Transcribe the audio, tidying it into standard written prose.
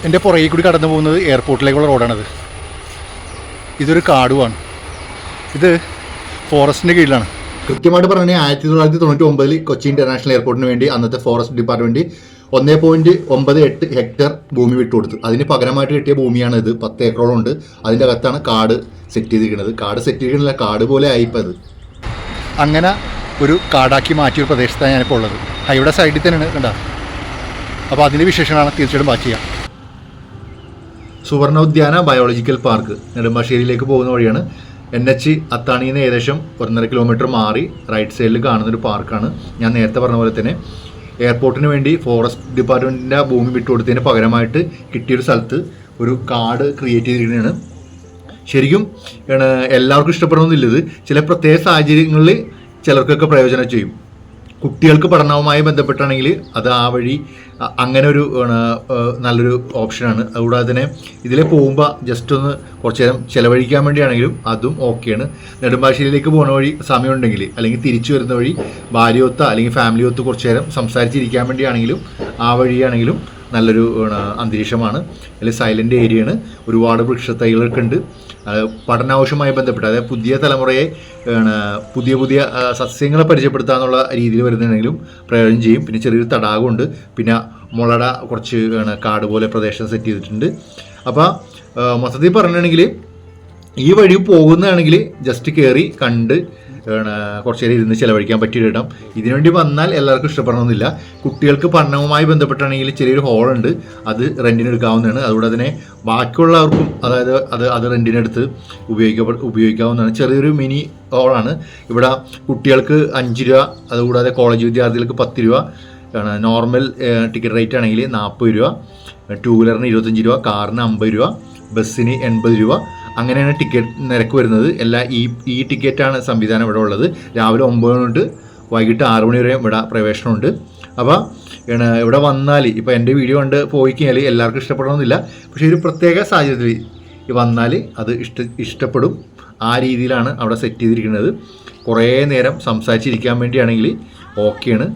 എൻ്റെ പുറകിൽ കൂടി കടന്നു പോകുന്നത് എയർപോർട്ടിലേക്കുള്ള റോഡാണത്. ഇതൊരു കാടുമാണ്. ഇത് ഫോറസ്റ്റിൻ്റെ കീഴിലാണ്. കൃത്യമായിട്ട് പറഞ്ഞാൽ 1999 കൊച്ചി ഇന്റർനാഷണൽ എയർപോർട്ടിന് വേണ്ടി അന്നത്തെ ഫോറസ്റ്റ് ഡിപ്പാർട്ട്മെന്റ് 1.98 ഹെക്ടർ ഭൂമി വിട്ടുകൊടുത്തു. അതിന് പകരമായിട്ട് കിട്ടിയ ഭൂമിയാണ് ഇത്. 10 ഏക്കറോളം ഉണ്ട്. അതിൻ്റെ അകത്താണ് കാട് സെറ്റ് ചെയ്തിരിക്കുന്നത്. കാട് സെറ്റ് ചെയ്തിരിക്കുന്നില്ല, കാട് പോലെ ആയിപ്പോൾ അത്. അങ്ങനെ ഒരു കാടാക്കി മാറ്റിയൊരു പ്രദേശത്താണ് ഞാനിപ്പോൾ ഉള്ളത്. ഹൈവേയുടെ സൈഡിൽ തന്നെയാണ് കണ്ട. അപ്പോൾ അതിൻ്റെ വിശേഷങ്ങളാണ് തീർച്ചയായിട്ടും വാച്ച് ചെയ്യാം. സുവർണോദ്യാന ബയോളജിക്കൽ പാർക്ക് നെടുമ്പാശ്ശേരിയിലേക്ക് പോകുന്ന വഴിയാണ്. NH അത്താണിയിൽ നിന്ന് ഏകദേശം 1.5 കിലോമീറ്റർ മാറി റൈറ്റ് സൈഡിൽ കാണുന്നൊരു പാർക്കാണ്. ഞാൻ നേരത്തെ പറഞ്ഞ പോലെ തന്നെ എയർപോർട്ടിന് വേണ്ടി ഫോറസ്റ്റ് ഡിപ്പാർട്ട്മെൻറ്റിൻ്റെ ഭൂമി വിട്ടുകൊടുത്തതിന് പകരമായിട്ട് കിട്ടിയൊരു സ്ഥലത്ത് ഒരു കാട് ക്രിയേറ്റ് ചെയ്തിരിക്കുന്നതാണ്. ശരിക്കും എല്ലാവർക്കും ഇഷ്ടപ്പെടണമെന്നില്ല. ഇത് ചില പ്രത്യേക സാഹചര്യങ്ങളിൽ ചിലർക്കൊക്കെ പ്രയോജനം ചെയ്യും. കുട്ടികൾക്ക് പഠനവുമായി ബന്ധപ്പെട്ടാണെങ്കിൽ അത് ആ വഴി അങ്ങനെ ഒരു നല്ലൊരു ഓപ്ഷനാണ്. അതുകൂടാതെ തന്നെ ഇതിൽ പോകുമ്പോൾ ജസ്റ്റ് ഒന്ന് കുറച്ച് നേരം ചിലവഴിക്കാൻ വേണ്ടിയാണെങ്കിലും അതും ഓക്കെയാണ്. നെടുമ്പാശ്ശേരിയിലേക്ക് പോകുന്ന വഴി സമയമുണ്ടെങ്കിൽ അല്ലെങ്കിൽ തിരിച്ചു വരുന്ന വഴി ഭാര്യയൊത്ത് അല്ലെങ്കിൽ ഫാമിലിയൊത്ത് കുറച്ച് നേരം സംസാരിച്ചിരിക്കാൻ വേണ്ടിയാണെങ്കിലും ആ വഴിയാണെങ്കിലും നല്ലൊരു അന്തരീക്ഷമാണ്. അല്ലെങ്കിൽ സൈലൻ്റ് ഏരിയയാണ്. ഒരുപാട് വൃക്ഷത്തൈകളൊക്കെ ഉണ്ട്. പഠനാവശ്യവുമായി ബന്ധപ്പെട്ട് അതായത് പുതിയ തലമുറയെ പുതിയ പുതിയ സസ്യങ്ങളെ പരിചയപ്പെടുത്താന്നുള്ള രീതിയിൽ വരുന്നുണ്ടെങ്കിലും പ്രയോജനം ചെയ്യും. പിന്നെ ചെറിയൊരു തടാകമുണ്ട്. പിന്നെ മുളട കുറച്ച് കാട് പോലെ പ്രദേശം സെറ്റ് ചെയ്തിട്ടുണ്ട്. അപ്പോൾ മൊത്തത്തിൽ പറഞ്ഞിട്ടുണ്ടെങ്കിൽ ഈ വഴി പോകുന്നതാണെങ്കിൽ ജസ്റ്റ് കയറി കണ്ട് കുറച്ച് നേരം ഇരുന്ന് ചിലവഴിക്കാൻ പറ്റിയിടം. ഇതിനുവേണ്ടി വന്നാൽ എല്ലാവർക്കും ഇഷ്ടപ്പെടണമെന്നില്ല. കുട്ടികൾക്ക് പഠനവുമായി ബന്ധപ്പെട്ടാണെങ്കിൽ ചെറിയൊരു ഹോളുണ്ട്, അത് റെൻറ്റിന് എടുക്കാവുന്നതാണ്. അതുകൂടെ തന്നെ ബാക്കിയുള്ളവർക്കും അതായത് അത് റെൻറ്റിനെടുത്ത് ഉപയോഗിക്കാവുന്നതാണ്. ചെറിയൊരു മിനി ഹോളാണ്. ഇവിടെ കുട്ടികൾക്ക് 5 രൂപ, അതുകൂടാതെ കോളേജ് വിദ്യാർത്ഥികൾക്ക് 10 രൂപ, നോർമൽ ടിക്കറ്റ് റേറ്റ് ആണെങ്കിൽ 40 രൂപ, 2 വീലറിന് 25 രൂപ, കാറിന് 50 രൂപ, ബസ്സിന് 80 രൂപ. അങ്ങനെയാണ് ടിക്കറ്റ് നിരക്ക് വരുന്നത്. ഈ ടിക്കറ്റാണ് സംവിധാനം ഇവിടെ ഉള്ളത്. രാവിലെ 9 തൊട്ട് വൈകിട്ട് 6 മണി വരെ ഇവിടെ പ്രവേശനമുണ്ട്. അപ്പോൾ ഇവിടെ വന്നാൽ ഇപ്പോൾ എൻ്റെ വീഡിയോ കണ്ട് പോയി കഴിഞ്ഞാൽ എല്ലാവർക്കും ഇഷ്ടപ്പെടണമെന്നില്ല. പക്ഷേ ഒരു പ്രത്യേക സാഹചര്യത്തിൽ വന്നാൽ അത് ഇഷ്ടപ്പെടും. ആ രീതിയിലാണ് അവിടെ സെറ്റ് ചെയ്തിരിക്കുന്നത്. കുറേ നേരം സംസാരിച്ചിരിക്കാൻ വേണ്ടിയാണെങ്കിൽ ഓക്കെയാണ്.